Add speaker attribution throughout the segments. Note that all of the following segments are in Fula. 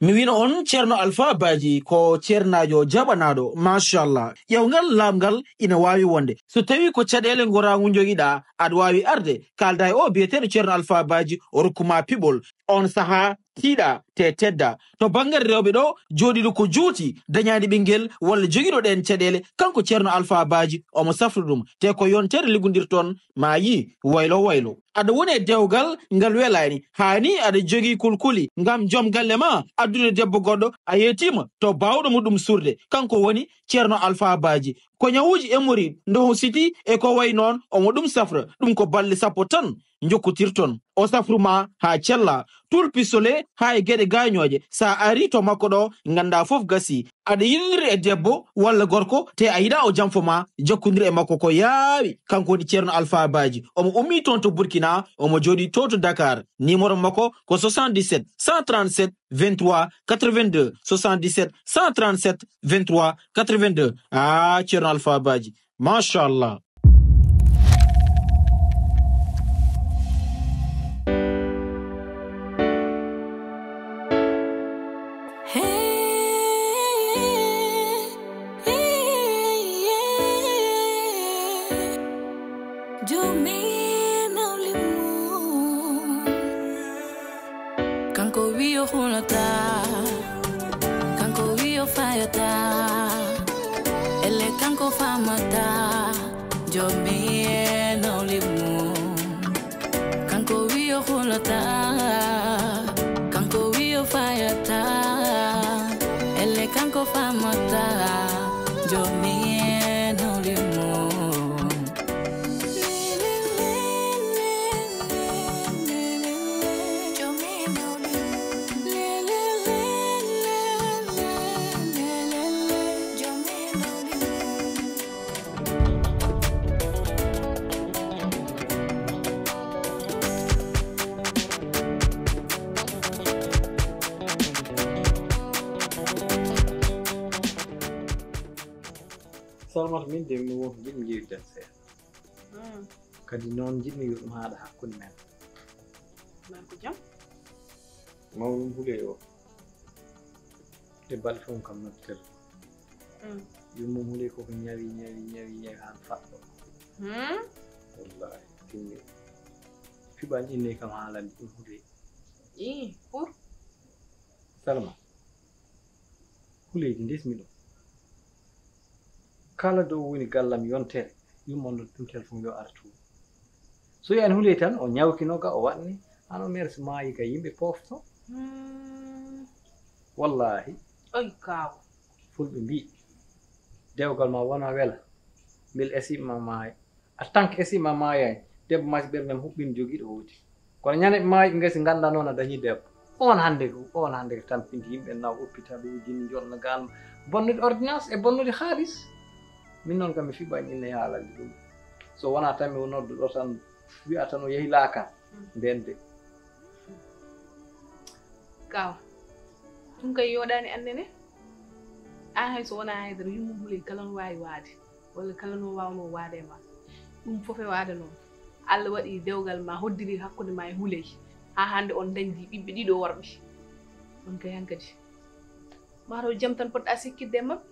Speaker 1: mi wino on Ceerno Alpha Badji ko ceernajo jaɓanaɗo machallah ƴewgal lamgal ina wawi wonde so tawi ko caɗele goragu joguiɗa aɗa wawi arde kalda e o biyeteɗo Ceerno Alpha Badji o rokkuma piɓol on saaha tiiɗa te tedda to banggue rewɓe ɗo joɗiɗo ko juuti dañani ɓinguel walla joguiɗo ɗen caɗele kanko Ceerno Alpha Badji omo safra ɗum te ko yontere liggodirton ma yi waylo waylo aɗa woni e dewgal ngal welani hani aɗa jogui kulkuli ngam joom galle ma addude debbo goɗɗo a yetima to bawɗo muɗum surde kanko woni Ceerno Alpha Badji ko ñawuji emori ndo siti e ko way noon omo ɗum safra ɗum ko balɗe sappo tan jokkotirton o safruma ha cella tul pisole ha e gueɗe gañoje sa ari to makko ɗo ganda foof gasi aɗa yiniri e debbo walla gorko te a yiɗa o janfoma jokkodiri e makko ko yaawi kanko woni Ceerno Alpha Badji omo ummi toon to Burkina omo joɗi to Dakar numéro makko ko 77 137 23 82 77 137 23 82 Ceerno Alpha Badji machallah.
Speaker 2: Kanko wiyo hulata, kanko wiyo fayata, ele kanko famata, jomi no limu. Kanko wiyo hulata, kanko wiyo fayata, ele kanko famata, jomi no limu.
Speaker 3: Salmat min de mi won jiɗmi jeyden seeɗa kadi noon jiɗmi yo ɗum haaɗa hakkunde men
Speaker 4: man ko jam
Speaker 3: mawɗum hule o e balɗe fof kam noddetel yummum hule koko ñawi han faɗɗo wallahi timmi fiɓan inne kam haalande ɗum hule
Speaker 4: pour
Speaker 3: Salma huleji ndesmi ɗum kala dow woni gallam yontere yummon ɗum téléphone yo artu so yani hule tan o ñawkinoga o waɗni an o merci maayi ka yimɓe pofto wallahi
Speaker 4: oy kaw
Speaker 3: fulɓe mbi dewgal ma wona wela mbel esima maaya a tant que esima maayani debbo ma si ɓerdem huɓɓini jogiiɗo hooti kono ñande ɓe maayi ɓe gasi ganda noon a dañi debbo on hannde ko tampinti yimɓe naw hôpital uji jonna gal bonnude ordonnance e bonnude haalis min noon kam mi fiɓani inne haalande ɗum so wona tan mi nodduɗo tan wi'a tan o yehi laakan ndende
Speaker 4: kaw ɗum kay yoɗani annene an hay so wona haydara yummu hule kala no wawi waade walla kala no wawno waade e ma ɗum fof e waade noon Allah waɗi dewgal ma hoddiri hakkude ma e huley ha hande on dañdi ɓiɓɓe ɗiɗo worɓe on kay hankadi mataw jaam tan poɗɗa sikkidde e mabɓe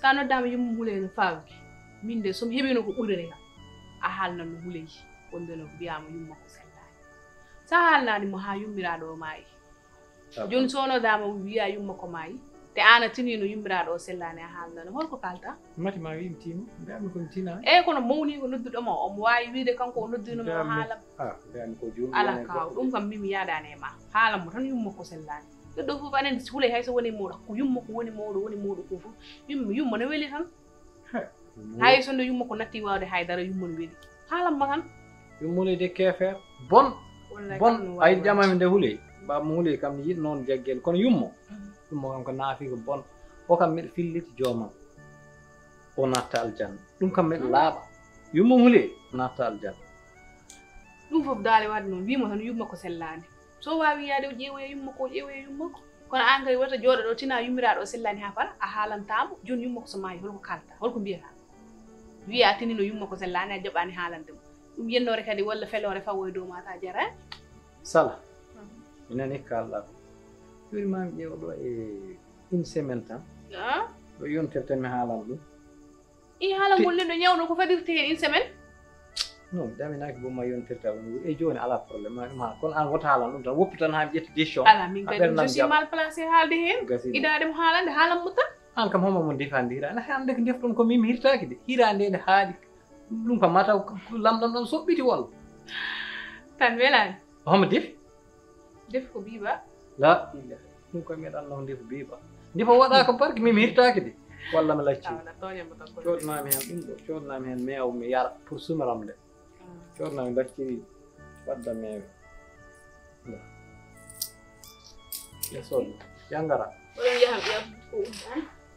Speaker 4: sa noddama yummu hule no fawki min de somi heɓino ko ɓurani kam a haalnan no huley wonde no mbiyama yumma ko sellani sa haalnanimo ha yummiraɗo o maayi joni so nodama wiya yumma ko maayi te an a tinino yummiraɗo o sellani a haalnano holko kalta
Speaker 3: mati ma wimi tima mbiyami komi tinani
Speaker 4: eyyi kono mawni ko nodduɗoma omo wawi wiide kanko o noddinomo haalam
Speaker 3: mbiyami ko joni
Speaker 4: ala kaw ɗum kam mimi yaadani e ma haalanmo tan yumma ko sellani ɗo fof anen huley hay so woni moɗo ko yumma ko woni moɗo ko fof yumma no weeli tan hay so nde yumma ko natti wawde haydara yumma no weeli haalanmo tan
Speaker 3: yummule de kefer bon ay jamami nde huley mbamo huley kam mi yiɗi noon jaggel kono yummo kam ko naafi ko bon o kam miɗa filliti joomam o natta aljanna ɗum kam miɗa laaɓa yummo huley natta aljanna
Speaker 4: ɗum fof daale wadde noon wimo tan yumma ko sellani so wawi yaade o ƴeewoya yumma ko kono an kay wota jooɗo ɗo tina yummiraɗo o sellani ha para a haalantamo joni yumma ko so maayi holko kalta holko mbiyata wiya a tinino yumma ko sellani a jaɓani haalandemo ɗum yennore kadi walla felore fawoye dow mata jarani
Speaker 3: sala mi nani kalɗa joni mami ƴeewa ɗo e une semaine tan ɗo yontirten mi haalan ɗum
Speaker 4: i haala golliɗo ñawno ko fadirte hen une semaine
Speaker 3: non ɗaminaki bomma yontirta ɗum e joni ala probléme ma ɗum ha kono an woto haalan ɗum tan woppu tan ha mi ƴetti décision
Speaker 4: ala min kadi je suis mal placé haalde hen iɗaɗemo haalande haalanmo tan
Speaker 3: an kam homo mo defandi hirande hande ko defɗon ko mimi hirtaki de hirande nde haaɗi ɗum kam mataw lamɗam ɗam soɓɓiti walla
Speaker 4: tan welani
Speaker 3: homo defi
Speaker 4: defi ko biba
Speaker 3: la ɗum koye meɗanno ndefu biba ndefa waɗa ko barke mimi hirtaki de walla mi lacci
Speaker 4: awna toñamo tan ko
Speaker 3: coɗnami hen ɗum ɗo coɗnami hen meew mi yara pour sumaram nde coɗnami lacciri wadda meewe yesoɗo yangara
Speaker 4: oɗon yaha ɓiyam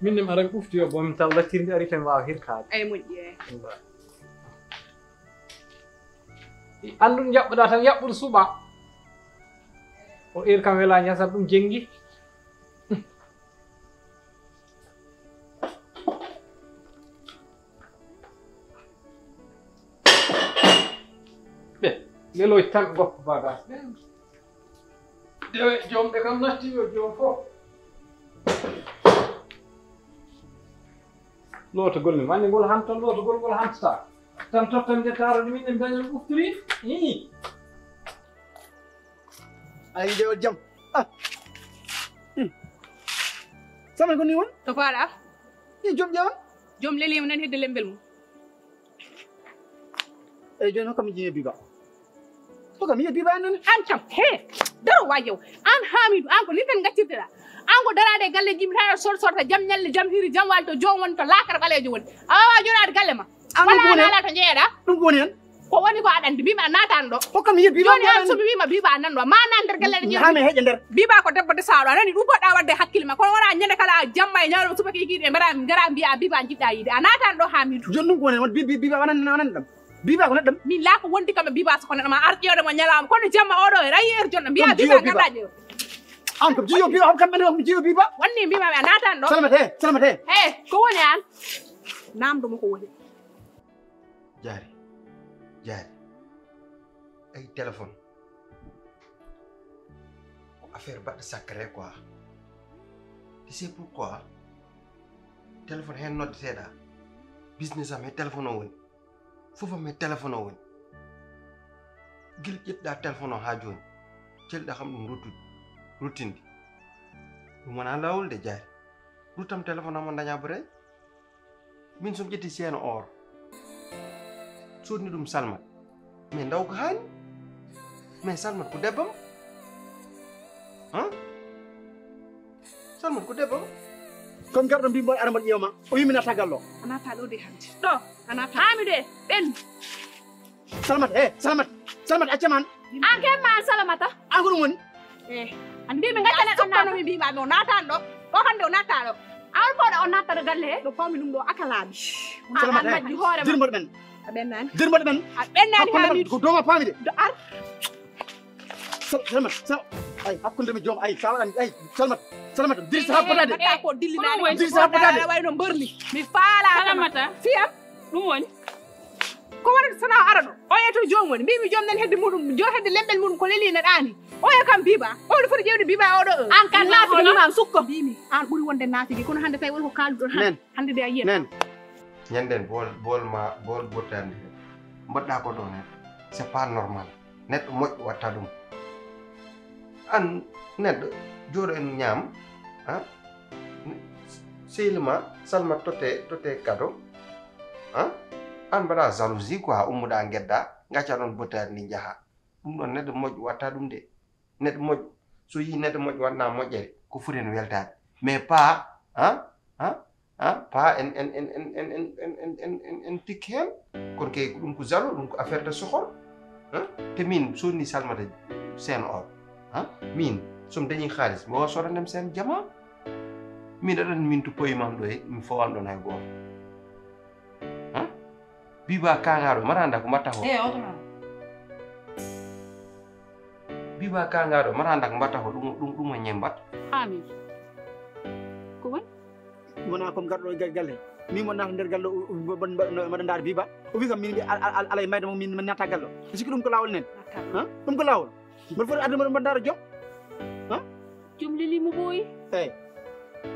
Speaker 3: min nem aɗa ɓufti yo bomin taw lacciri ndi ari tan wawa hirkade
Speaker 4: ay moƴƴi
Speaker 3: andu jaɓɓuɗa tan yaɓɓuɗo suuɓa o heure kam welani yasat ɗum jenggi ɓe leloji tan ɓe goppa bagage ɓe dewe jomɓe kam natti yo joom fof lootogol ni wanni ngol hantan lootogol ngol hantata tan tottan nde taarode min en dañol ɓuftiri
Speaker 1: ay jewal jam sama ko ni won
Speaker 4: to paɗa
Speaker 1: ni jom jam
Speaker 4: joom lelima nan hedde lembel mum
Speaker 1: e joni hokkam jiye biba hokkam yiye biba nan
Speaker 4: an kam he daro wajow an hamidou an ko ni tan gaccirteɗa an ko darade galle jimmi tawa sorta jam ñalle jam hiri jam wali to jom woni to lakara ɓalejo woni a wawa joɗade galle ma wala ala to jeeyaɗa
Speaker 1: ɗum ko woni hen
Speaker 4: ko woni ko aɗa andi bima a natani ɗo
Speaker 1: hokkam yiye biba
Speaker 4: joni an somi wima biba a nan ɗo ma nan nder galle ɗe
Speaker 1: hami heƴe nder
Speaker 4: biba ko debbo desaɗo a nani ɗum poɗɗa wadde hakkille ma kono wona ñande kala a jamma e ñawɗo subaka kikiɗe gara mbiya biba jiɗɗa yiide a natani ɗo hamidou
Speaker 1: joni ɗum ko woni hen biba wanan ɗam biba ko neɗɗam
Speaker 4: min la ko wondi kam e biba so ko neɗɗo ma ar ƴewde mo ñalama kono jamma oɗo e rayi heure jonɗo mbiya biba ganda ƴeew
Speaker 1: an ko jiyo biba hokkam ɓene ko jiyo biba
Speaker 4: wonni mbimami a natani ɗo
Speaker 1: salamate
Speaker 4: he ko woni an namdomo ko woni
Speaker 5: jaari ay téléphone ko affaire baɗɗo sacré quoi tu sais pourquoi téléphone hen noddeteɗa business am he téléphone o woni fofam he téléphone o woni guila ƴettuɗa téléphone o ha joni celɗa kam ɗum ruttinde ɗum wona lawol de jaari ruttam téléphone am o daña boray min somi ƴetti seeno or sodni ɗum salmat mais ndaw ko hani mais salmat ko debbam salmat ko debbam
Speaker 1: comme garɗo mbimo ara mbaɗa ƴewma o wimi nata gallo
Speaker 4: a nata ɗo de hande ɗo a nata hamidou e ɓen
Speaker 1: salmat accama an
Speaker 4: an kemma an salamata
Speaker 1: an ko ɗum woni
Speaker 4: andimi gaccane ɗonnomi mbimami o natani ɗo ɗo hande o natta ɗo an fooɗa o nattata galle he ɗo pawmi ɗum ɗo akalaɓi an majji hoorema
Speaker 1: dirmoɗo ɓen
Speaker 4: a ɓennani
Speaker 1: a
Speaker 4: ɓennani hamidou
Speaker 1: ko doma paami de
Speaker 4: do ar
Speaker 1: salmat ay hakkunde mi joom ay sawaɗani ay salmat dirsa ha potade
Speaker 4: ko dillinani
Speaker 1: dirsa ha potade
Speaker 4: wayno mberli mi faala
Speaker 6: salamata
Speaker 4: fiyam
Speaker 6: ɗum woni
Speaker 4: ko wonata sona ara ɗo o yeto joom woni mbimi joom nan hedde muɗum jo hedde lembel muɗum ko lelina ɗani o ye kam biba oɗo foti ƴewde biba oɗo an kan naatigi mimam sukko mbimi an ɓuuri wonde naatigi kono hande tawi woni ko kalduɗon hande de a yiyat
Speaker 5: nen ñanden bol bottande he mbaɗɗa ko ɗon hen c'est pas normal neɗɗo moƴƴo watta ɗum an neɗɗo jooɗo en ñaam sehilma salmat totte cadeau an mbaɗa jalousie quoi ummuɗa guedda gacca ɗon bottade ndi jaaha ɗum ɗon neɗɗo moƴƴo watta ɗum de neɗɗo moƴƴo so yi neɗɗo moƴƴo waɗna moƴƴere ko foti hen weltade mais pas pas en pikki hen kono kay ɗum ko jalo ɗum ko affaire de sohor te min sonni salmata seen or min somi dañi haalis mi wawa sodandem seen jama min aɗan min to poyimam ɗo mi fowan ɗon hay goto biba kangaɗo mata anda ko mbatta ko biba kangaɗo mata anda ko mbatta ko ɗum o ñembat
Speaker 6: hamidou ko woni
Speaker 1: wona comme garɗo galle min mo nata nder galle mbaɗa ndaar biba o wi kam min alay mayde mo min natta galle o sikki ɗum ko lawol nen ɗum ko lawol mbaɗa foti adde mbaɗa ndaara joom
Speaker 6: jumli li mu boy
Speaker 1: hey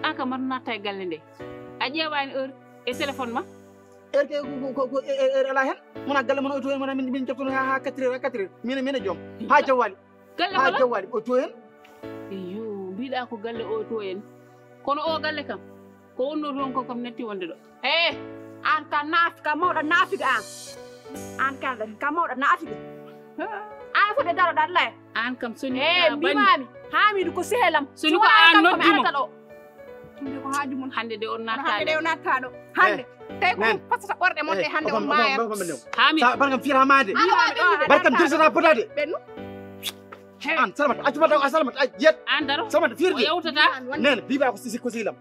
Speaker 6: aka mar na tay galle nde a ƴeewani heure e téléphone ma
Speaker 1: ko ala hen mona galle mon o to hen mona min joftono ha 4h min joom ha jawwali
Speaker 6: galle
Speaker 1: ha
Speaker 6: wala
Speaker 1: jawwali o to hen
Speaker 6: yo mbiɗa ko galle o to en kono o galle kam ko wonno toon ko kam netti wonde ɗo
Speaker 7: an ka naafika mawɗo naafiga an kalɗa ka mawɗo naafiga an foti daroɗa lay
Speaker 6: an kam soni
Speaker 7: mbimami Hamidou ko sehelam
Speaker 6: soni ko an noddimo
Speaker 7: ɗo ɗumde ko haaju mon
Speaker 6: hande de on
Speaker 7: hande
Speaker 6: nattade
Speaker 7: de o natta ɗo hande tawi ko pasata ɓorɗe mon ɗe hande on maaya
Speaker 6: Hamidou
Speaker 1: barkam fiira hamade barkam dirsata potade
Speaker 7: ɓennu
Speaker 1: an salamat acumata a salamat a jet
Speaker 6: an daro
Speaker 1: salamat
Speaker 6: o
Speaker 1: fiirde
Speaker 6: yewtata
Speaker 1: nene biba ko sihilam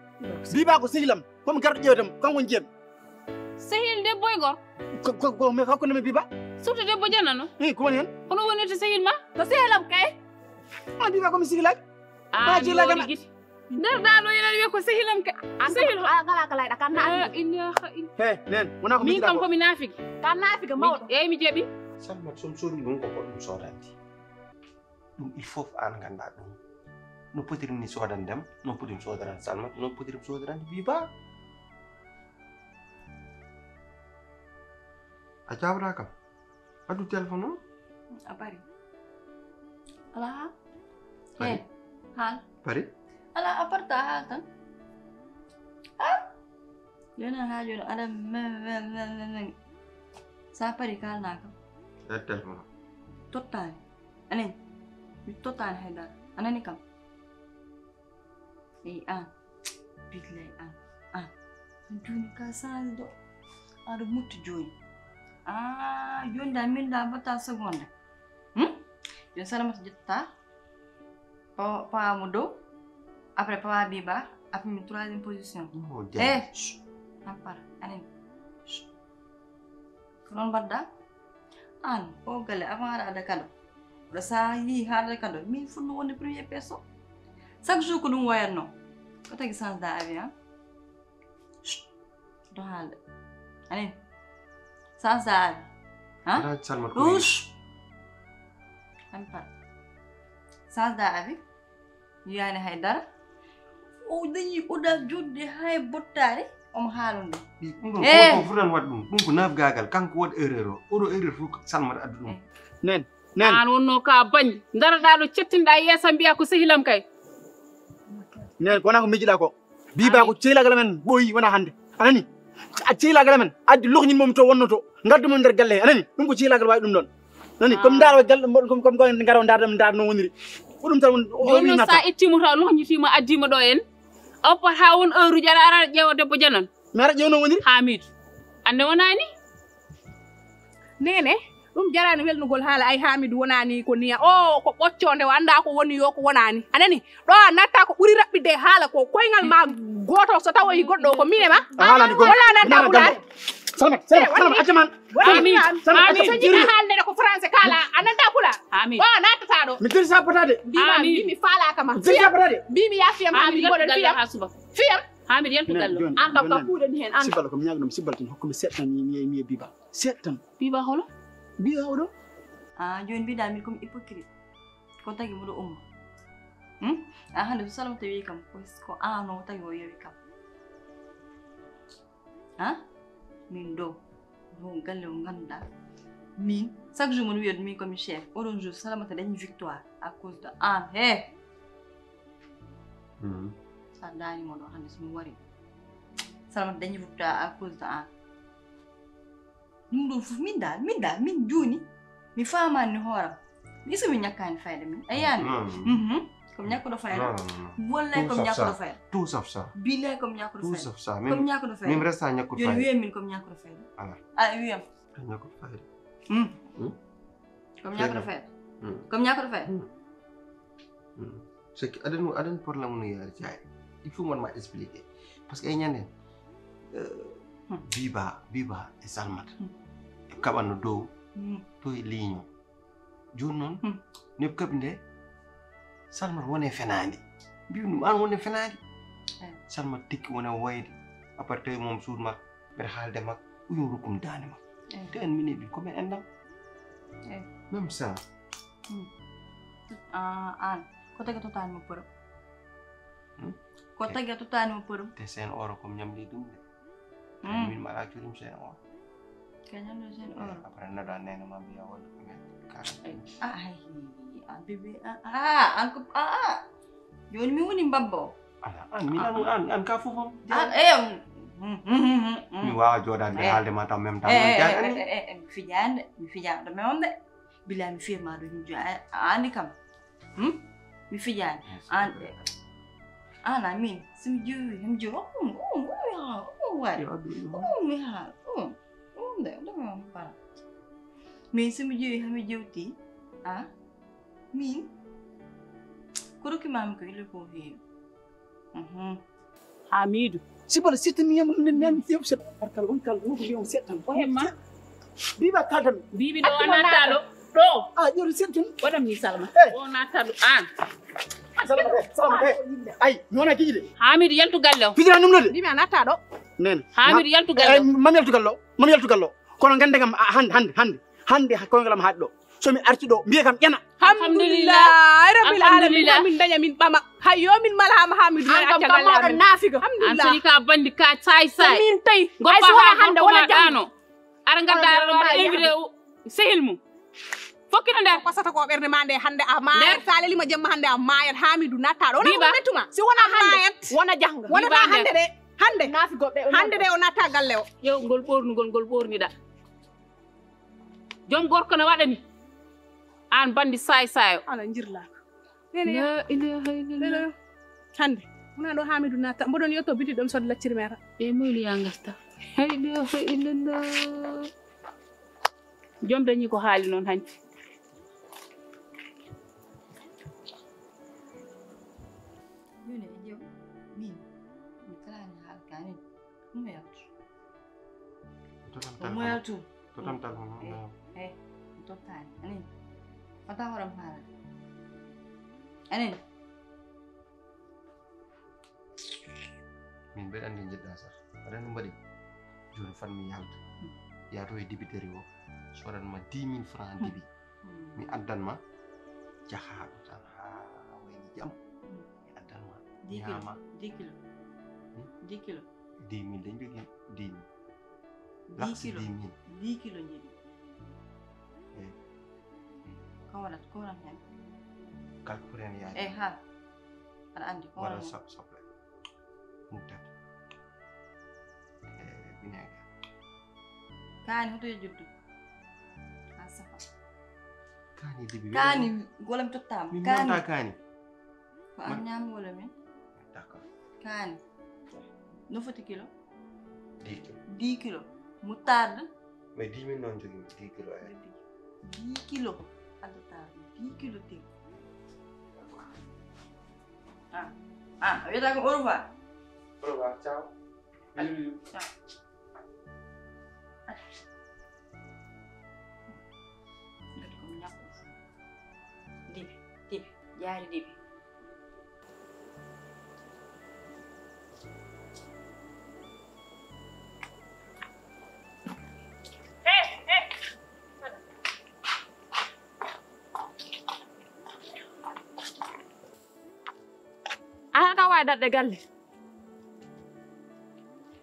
Speaker 1: biba ko sihilam komi garɗo ƴewdem kanko jeem
Speaker 6: sehil debbo e gor
Speaker 1: ko me hakkude me biba
Speaker 6: surtout debbo janano
Speaker 1: ko woni hen
Speaker 6: hono wonirta sehil ma
Speaker 7: ko sehelam kay
Speaker 1: an biba komi sihilaki
Speaker 6: an
Speaker 1: jilaka
Speaker 6: yori guiti nder ɗaɗo yeɗen wiya ko sehilam ka sehil
Speaker 7: a gala ka layɗa kan naafiga
Speaker 6: ilaha illa
Speaker 1: he nen wona ko
Speaker 6: min kam komi naafigi
Speaker 7: kan naafiga mawɗo
Speaker 6: eyyi mi jeeɓi
Speaker 5: Salmat som sori ɗum ko goɗɗum sodandi ɗum il faut an ganda ɗum no potirim ni sodandem no potirim sodaran Salmat no potirim sodarande Biba a jabra kam adu téléphone o
Speaker 8: a bari ala
Speaker 5: Bari.
Speaker 8: hal
Speaker 5: bari
Speaker 8: ala aparta hal tan lena hajo ada sa pari kal nakam
Speaker 5: e téléphone o
Speaker 8: total ane mi total haydar anani kam biglay joni ka sando aɗa mutti joni joni da min da batta seconde joni Salamata jetta pa mo dow après pa Biba après mi troisième position
Speaker 5: oh jam
Speaker 8: ampara anen ko non badda an o galle avant aɗa ada kado ɗo sa yi haɗa kado min funno wonde premier personne chaque jour ko ɗum wayatno ko tagi sens da avion do haalde anen sens da avion
Speaker 5: Ala Salmat ko
Speaker 8: Ush. Ampar. Sens da avion yani haydara o dañi oɗa jodde hay bottare omo haalunde
Speaker 5: ɗum ko furan wat ɗum ko nafgagal kanko waɗi erreur o oɗo erreur fof Salmat addu ɗum
Speaker 1: nen
Speaker 6: an wonno ka bañ daraɗa ɗo cettinɗa yeesa mbiya ko sehilam kay
Speaker 1: nen ko wona ko mijiɗa ko biba ko cehlagal men ɓooyi wona hande anani a cehlagal men addi lohñin mom to wonno to gaddu mon nder galle he anani ɗum ko cehlagal wawi ɗum ɗon nani comme daaro galle comme garo dar no woniri ko ɗum tan
Speaker 6: joni noon sa ittimo taw lohñitima addima ɗo en oppat ha won heure uji aɗa ara ƴeewa debbo janan
Speaker 1: mi ara ƴewno woniri
Speaker 6: Hamidou ande wonani
Speaker 7: nene ɗum jarani welnugol haala ay Hamidou wonani ko niya o ko ɓocconde o anda ko woni yo ko wonani anani ɗo a natta ko ɓuuri raɓɓide haala ko koyngal ma goto so tawoyi goɗɗo ko mine ma wala nanta ɓulade
Speaker 1: Salmat accaman
Speaker 7: so jiɗa haalnede ko français kala a nanta pula
Speaker 6: Hamidou
Speaker 7: o nattata ɗo
Speaker 1: mi dirisa potade
Speaker 7: mbimi falaka ma
Speaker 1: dirisa potade
Speaker 7: mbimi yafiyam Hamidou goɗon
Speaker 6: galle
Speaker 7: fiyam
Speaker 6: ha suba
Speaker 7: fiyam
Speaker 6: Hamidou yaltu galle
Speaker 7: an kam ka kuuɗeni hen an
Speaker 1: sibala komi ñagono mi sibal tan hokkumi seeɗa tan mi biba seeɗa tan
Speaker 6: Biba holo
Speaker 1: biba oɗo
Speaker 8: joni mbiɗa min komi hypocrite ko tagi moɗo umma hande so Salamata wi kam ko an o tagi o yewi kam min ɗo galle o ganduɗa min chaque jour mono wiyata min komi chef oɗon jour Salamata dañi victoire à cause de an sa danimo ɗo hande somi wari Salamata dañi victoire à cause de an ɗum ɗon fof min joni mi famani hooram mi somi ñakkani fayda min ayani komi ñakkuɗo fayda wallay komi ñakkuɗo fayda
Speaker 5: tout sauf ça
Speaker 8: billay komi ñakkuɗo
Speaker 5: tout
Speaker 8: fayda
Speaker 5: sauf ça
Speaker 8: komi ñakkuɗo
Speaker 5: min
Speaker 8: fayda
Speaker 5: resta ñakkuɗo
Speaker 8: joni
Speaker 5: fayda
Speaker 8: wiya min komi ñakkuɗo fayda
Speaker 5: ala
Speaker 8: wiyam
Speaker 5: ñakkuɗo fayda
Speaker 8: komi ñakkuɗo fayda komi ñakkuɗo fayda
Speaker 5: c'est que aɗan probléme no yaari jaay il faut wonma expliquer par ce que e ñanden Biba e Salmata e kaɓanno dow to e ligne joni noon neɓ kaɓi nde Salmata wone fenade mbimi ɗum an wone fenade Salmata tikki wone wayde après tawi mom suud makko mbeɗa haalde makko uyum rokkum dande makko te en min eɓi komin endam même ça
Speaker 8: an ko tagi totani mo poro ko tagi to tani perum
Speaker 5: te sen oro kom nyamdi dum de min mala curim sen oro
Speaker 8: kanya no sen oro
Speaker 5: après na da nena ma biya wala ko men
Speaker 8: ai bebe anko joni mi woni mbabbo
Speaker 5: an mi an ka fofom mi wa jodan de halde ma tam même tam
Speaker 8: mi fijande même de bila mi firma do ñu andi kam mi fijande an min sim ju him ju min sim ju hami jewti min ko ki mam ko ile ko vi
Speaker 6: Hamidou
Speaker 9: sibal sitami yam nen yam set barkal on kal ko yom setan
Speaker 6: o hemma
Speaker 9: biba kaldan
Speaker 6: bibi do anatalo do
Speaker 9: jori setun
Speaker 6: wadam ni salma o natalo an
Speaker 9: salama ay nona kijide
Speaker 6: Hamidou yaltu galle
Speaker 9: fijira num node
Speaker 7: bimi anata do
Speaker 9: nen
Speaker 6: Hamidou yaltu galle
Speaker 9: mam yaltu gallo kono gande gam hande ko ngalam haddo so mi arti do biye kam ƴana
Speaker 7: alhamdulillah rabbil alamin min daña min bama hayo min malama Hamidou
Speaker 6: an kam kamaɗo
Speaker 7: nafiga
Speaker 6: an soni ka bandi ka say
Speaker 7: min tay
Speaker 6: ay so wona hande wala jano ara gadda invité sehil mum fokkino nder
Speaker 7: pasata ko berne mande hande a mayat saleli ma jemma hande a mayat Hamidou nattaɗo wona mettuma si wona mayat wona janga wona ta hande de hande nafigoɓe hande de o natta galle o
Speaker 6: yow ngol ɓorniɗa joom gorko ne waɗani an bandi sayo
Speaker 7: ala jirlaka
Speaker 6: la ilaha illallah
Speaker 7: hande wona ɗo Hamidou natta mboɗon yetto biti ɗon sode lacciri meta
Speaker 6: e mawli ya gasta la ilaha illallah joom dañi ko haali noon hanti
Speaker 8: yone jew min mi kalani hal kani mo yaltu
Speaker 5: totam tal
Speaker 8: totani anin fata horam hala anin
Speaker 5: min be andi jedda sax adan mbadi joni fan mi yalta yato e dibiteri o sodan ma 10000 francs dibi mi addan ma jaha tan ha wayni jam mi addan ma
Speaker 8: 10 kilo
Speaker 5: 10000 dañ jogi 10000
Speaker 8: 10 kilo njedi ko warat hen
Speaker 5: kalkuren ya
Speaker 8: ha ada andi ko
Speaker 5: wala sople mutat vinaigre
Speaker 8: kani hoto juddu asafa
Speaker 5: kani dibi
Speaker 8: kani golam tottam
Speaker 5: kani kani
Speaker 8: ko am nyam wala min
Speaker 5: d'accord
Speaker 8: kani no foti kilo
Speaker 5: 10
Speaker 8: kilo moutarde
Speaker 5: mais 10000 non jogi 10 kilo ay
Speaker 8: 10 kilo adata 10 kilo te weda ko au revoir
Speaker 5: ciao
Speaker 8: ciao ko nyako dibi jaari dibi
Speaker 6: dadde galle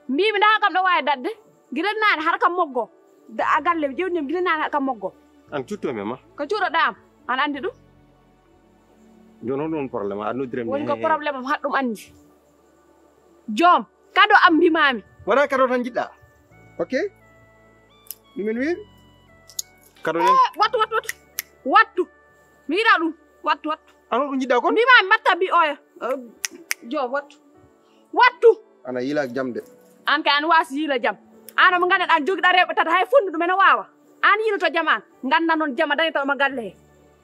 Speaker 6: mbimi da kam do way dadde gidan nane har kam moggo da galle jewni gidan nane har kam moggo
Speaker 5: an tutto me ma
Speaker 6: ko cuuro dam an andi dum
Speaker 5: jono non problème adno direm
Speaker 6: woni ko problème am haddum andi jom kado am bimami
Speaker 5: wala kado tan jidda ok min wi kado len
Speaker 6: wattu mi ira dum wattu
Speaker 5: ano dum jidda kon
Speaker 6: bimami batta bi oya jo wattu
Speaker 5: ana yila jamde
Speaker 6: an ka an wasi yila jam ana mo gandan an jogi da rewbe tata hay fundu men wawa an yila to jam an ganda non jama dañi to ma galle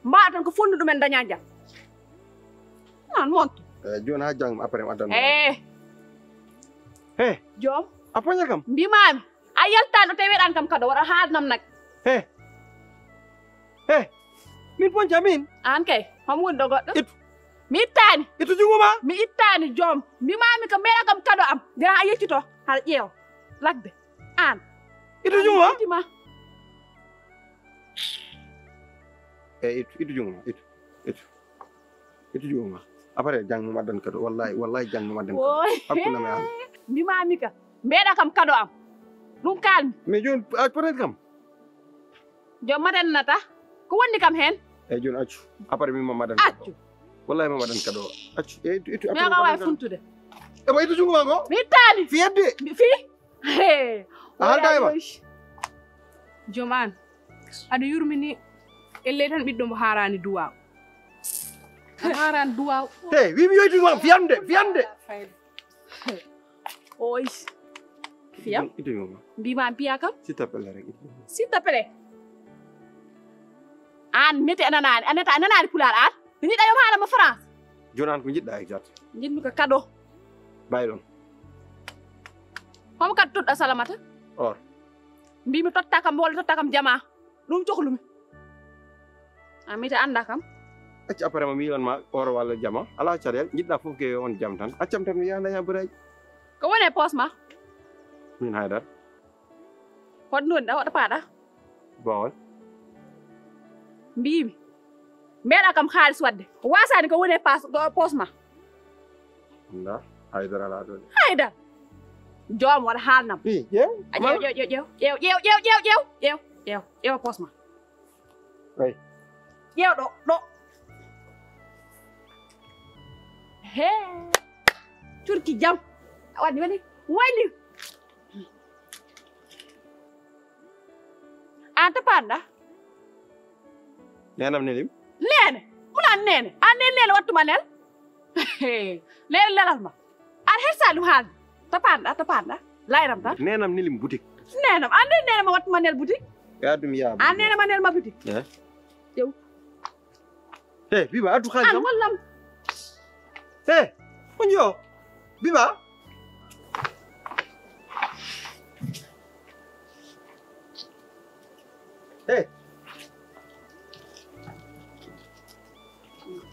Speaker 6: mbaatan ko fundu men daña jam an monto
Speaker 5: joni ha jang après adan
Speaker 6: jom
Speaker 5: aponya kam
Speaker 6: bimami a yaltano te wedan kam kado wara haalnam nak
Speaker 5: min ponja min
Speaker 6: an kay ham woni do goddo mi ittani
Speaker 5: itu junguma
Speaker 6: mi ittani jom bimami ko mera kam kado am dina a yeccito har ƴeew lagde an
Speaker 5: itu junguma itu junguma itu junguma après jang mo madan kado wallahi jang mo madan kado
Speaker 6: Woy.
Speaker 5: hakuna me am
Speaker 6: Mi mami ka. Mbeɗa kam kado am. Ɗum kalmi.
Speaker 5: mais jon peut-être kam
Speaker 6: Jo maden nata. Ko wonni kam hen?
Speaker 5: e jon accu après mi mo madan
Speaker 6: Accu.
Speaker 5: wallahi mo madan kado accu e itu
Speaker 6: Mi aga wawi funtude.
Speaker 5: e ba itu jungo mango
Speaker 6: Mi tani.
Speaker 5: fiyedde
Speaker 6: Fi? Hey.
Speaker 5: Haldayma.
Speaker 7: Joman aɗa yurmini elle tan ɓiɗɗo mo harani duwaw an harani duwaw
Speaker 5: hey wi mi yoyti ma fiyande
Speaker 6: Oy. Fiyam.
Speaker 5: itu jungo
Speaker 6: Mbima mbiya kam.
Speaker 5: s'il te plaît rek
Speaker 6: S'il te plaît. An meti ananani. Anata ananani pular an. Mi yiɗa yo haalama France.
Speaker 5: jonan ko jidda exact
Speaker 6: Jinmi ko kado.
Speaker 5: bay don
Speaker 6: Homo kadi toɗɗo salamata.
Speaker 5: or
Speaker 6: Mbimi totta kam walla totta kam jama. Ɗum cohlumi. A mita anda kam.
Speaker 5: accu après ma mi on ma or wala jama ala cadel jidda fof ke on jam tan accam tan mi yanda ya buray
Speaker 6: Ko woni e poos ma?
Speaker 5: min haydar
Speaker 6: Hoɗ nonɗa hoɗo paaɗa.
Speaker 5: bawol
Speaker 6: Mbimi. Mbeɗa kam haalis wadde. Wasani ko woni e poos ma.
Speaker 5: nda haydar ala do
Speaker 6: Hayda. Joom waɗa haalnam.
Speaker 5: i jew
Speaker 6: Ƴeew poos ma.
Speaker 5: ay
Speaker 6: Ƴeew ɗo. He. Curki jam. Wani. An to paanɗa?
Speaker 5: nenam nelim
Speaker 6: Nene. Muna nene. An nene wattuma nel. Nene lelal ma. An hersali ɗum haalde. To paanɗa. Layram tan.
Speaker 5: nenam nelim boutique
Speaker 6: Nenam. An nene ma wattuma nel boutique.
Speaker 5: ya dum ya
Speaker 6: An nene ma nel ma boutique.
Speaker 5: eh
Speaker 6: Ƴeew.
Speaker 5: hey biba adu
Speaker 6: An
Speaker 5: khalijam
Speaker 6: wallam.
Speaker 5: hey onjo biba hey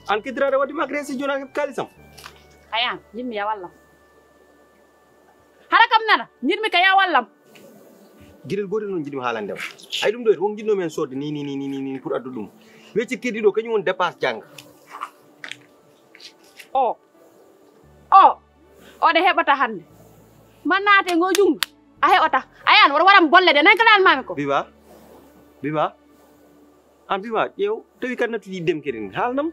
Speaker 5: an kidra da wadi magresi jona kalisam
Speaker 6: Ayan, jinmi ya wallam. Hara kam nana, jinmi ka ya wallam.
Speaker 5: gidel godel non jidim halande ay dum do won jidno men sodde ni pour addu dum wecci kedi do kanyum won dépasse jang
Speaker 6: O de heɓata hande. Man naate ngo jungo. A heɓata. Ayan, wara waram bolle de nan kalan mami ko.
Speaker 5: biba an biba yew tawi kan natuji dem kedin halnam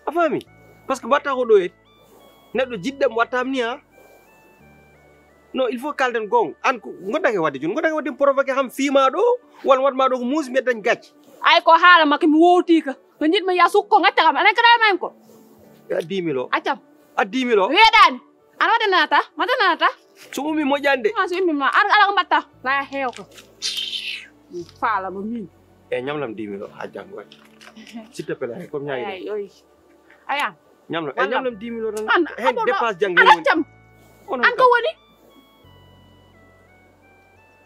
Speaker 5: a fami parce que batta ko do et neddo jiddam wattam ni ha non il faut kalden gong an ko godake wadde jun godake wadde provoquer xam fima do wal watma do ko muus mi dañ gacc
Speaker 6: Ay ko haala makki mi wowti ka. To njitmi ya sukko ngacca kam nan kalan mami ko.
Speaker 5: a 10 000
Speaker 6: Accam.
Speaker 5: a 10 000
Speaker 6: Weedani. An wade nata, mata nata.
Speaker 5: so mi mojande
Speaker 6: Ma so immi ma ala ko mbatta. La heew ko. Faala mo min.
Speaker 5: e ñamlam 10 000 ha jangoy s'il te plaît comme ñay
Speaker 6: Ay oy. Ayan.
Speaker 5: ñamlam e
Speaker 6: Wallam.
Speaker 5: ñamlam 10 000 tan
Speaker 6: An
Speaker 5: hen dépasse jang
Speaker 6: Ala accam.
Speaker 5: on
Speaker 6: An ko woni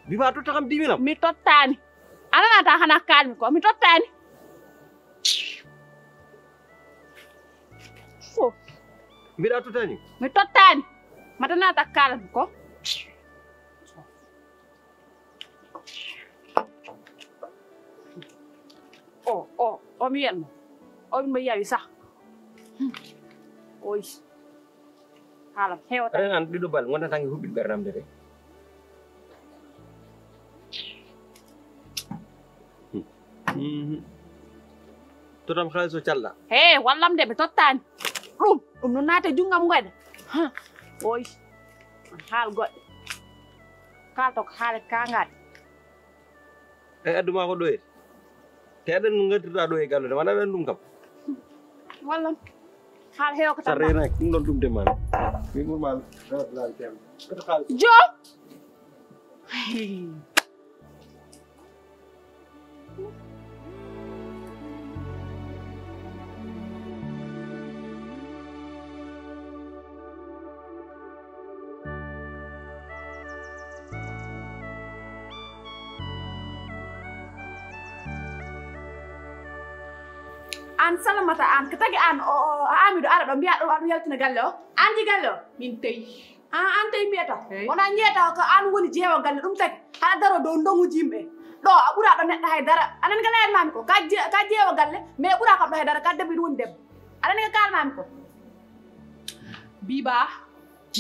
Speaker 5: biba to taxam 10 000 am
Speaker 6: mi tottani. Ana nata hana kalmi ko mi tottani. Fo.
Speaker 5: mbiɗa tutani
Speaker 6: Mi tottani. Mata nata kalmi ko. O mi wiyanmo. O mi yawi sax. Oy. Haalam hewata.
Speaker 5: ren an ɗiɗo bal gonta tangi huɓɓi ɓernamde de totam haaliso calla
Speaker 6: He, wallam de mi tottani. Ɗum no naate jungam ngoyde. Oy. Haal goɗɗe. Kalto ko haale kangaɗe.
Speaker 5: e adduma ko ɗo e te aɗan no gaddirɗa ɗo e gallude wona aɗan ɗum kam
Speaker 6: Wallam. Haal heew ko
Speaker 5: sa
Speaker 6: tan.
Speaker 5: renaki ɗum ɗon ɗum demani mi ɓurma gawaɗlan temde koto haali
Speaker 6: Jo. An salamata an ko tagi an o Amidou ara ɗo mbiya ɗo aɗum yaltina galle o. An ji galle o.
Speaker 7: min tawi
Speaker 6: An tawi mbiyata.
Speaker 7: Eyi.
Speaker 6: Wona ñeeta ko an woni jeewa galle ɗum tagi haɗa daro dow ndonguji yimɓe. Ɗo a ɓura ɗo neɗɗo haydara. Anan ka layani mami ko ka jeewa galle mais ɓura kam ɗo haydara ka debbo woni debbo. Anan ka kalmami ko.
Speaker 7: biba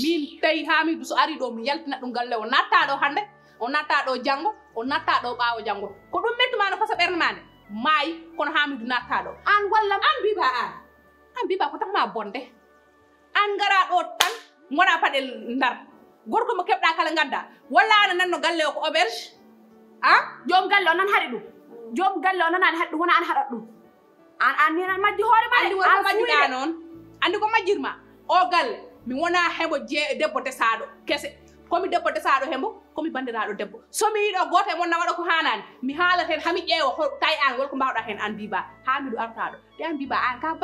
Speaker 7: min tay Hamidou so ari do mi yaltina dum galle o natta do hande o natta do jango o natta do baawo jango ko dum mettuma no fasa berne mane may kono Hamidou natta do an wallam an biba ko tax ma bonde an gara do tan mona padel ndar gorko mo kebda kala gadda walla ana nanno galle o ko auberge
Speaker 6: jom galle o nan haɗi ɗum jom galle o nanani haɗi ɗum wona an haɗat ɗum an ni nan majji hoore ma
Speaker 7: andi wonko majjuɗa noon andi ko majjirma o galle mi wona hembo debbo desaɗo kese komi debbo desaɗo hembo komi bandiraɗo debbo somi yiɗo goto e mon na waɗa ko hanani mi haalata hen hami ƴeewa tay an wolko mbawɗa hen an biba Hamidou artaɗo de an biba an ka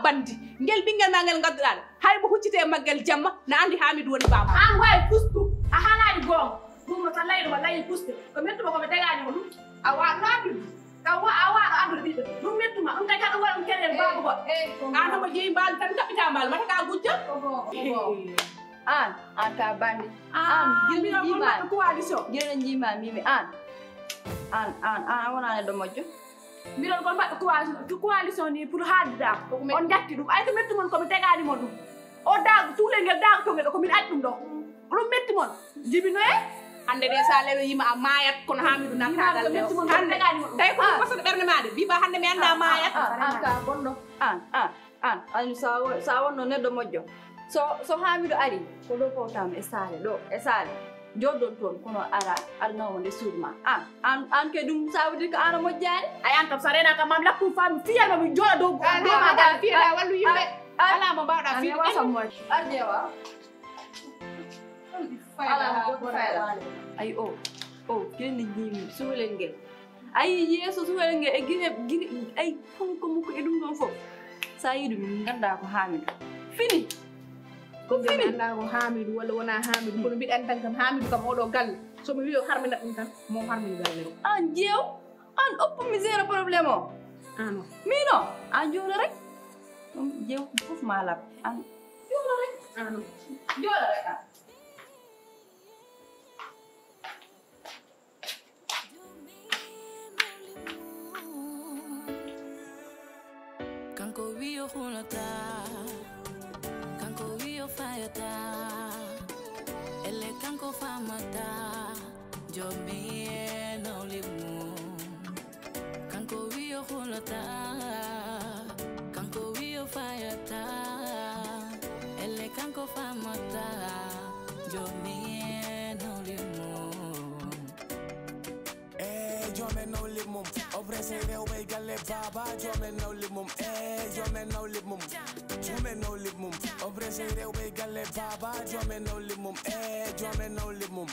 Speaker 7: bandi ngel ɓinguel ma ngel gadduɗaɗo hay mo huccite e maggel jamma na andi Hamidou woni baba
Speaker 6: an wawi pustu a haalani gonga ɗum no tan layɗo ma layi puste ko mettuma koɓe teganima ɗum a waɗno andude a waɗo andude ɓiɗɗo ɗum mettuma ɗum kay kaɗum waɗa ɗum keɗen baba goɗɗo
Speaker 7: an homo jeeyi mbaali tan kaɓɓita mbaali mata ka gujja
Speaker 8: an ka bandi an
Speaker 6: jirɗo coalition
Speaker 8: jirɗo jima mimi an wona neɗɗo moƴƴo
Speaker 6: mbiɗon kon mbaɗɗo coalition ni pour haaldidama on jatti ɗum ay ko mettumon komi teganimo ɗum o daago suulel ngel daago tongel ɗo komin aɗi ɗum ɗo ɗum mettimon jibino e
Speaker 7: hande de sa lewe yima a mayat kono Hamidou nattagal lew hande tawi ko wasata ɓerde made biba hande mi anda mayat
Speaker 8: an ka bonɗo an sa wonno neɗɗo moƴƴo so Hamidou ari ko ɗo powtama e saale joddon toon kono ara arnawo nde suudu ma an ke ɗum ça veut dire que ana moƴƴani
Speaker 6: ay an kam sa rena kam mam lakkum fami fiyama mi jooɗa dow
Speaker 7: magal fiyeɗa wallu yimɓe ala mo mbawɗa fiiɗ
Speaker 8: wasamoy arjewa ay o kene jimi suwelel ngel ay yeeso suwelel ngel e giri ay fonko mukko e ɗum ɗon fof sa yiɗu min ganda ko Hamidou fini
Speaker 7: ko fini anda ko Hamidou walla wona Hamidou kono mbiɗa andi tan kam Hamidou kam oɗo galle somi wi o harminat ɗum tan mo harmini galle o
Speaker 8: an jeew an oppumi zéro probléme o
Speaker 7: ano
Speaker 8: mino an jooɗo rek jeew fof ma lab an jooɗo rek
Speaker 7: ano
Speaker 8: jooɗo rek an
Speaker 2: kanko wiyo hulata kanko wiyo fayata ele kanko famata jomi enolimu kanko wiyo hulata kanko wiyo fayata ele kanko famata jomi enolimu
Speaker 10: Jome no limum, obrese de way galle baba. Jome no limum, jome no limum, jome no limum, obrese de way galle baba. Jome no limum, jome no limum.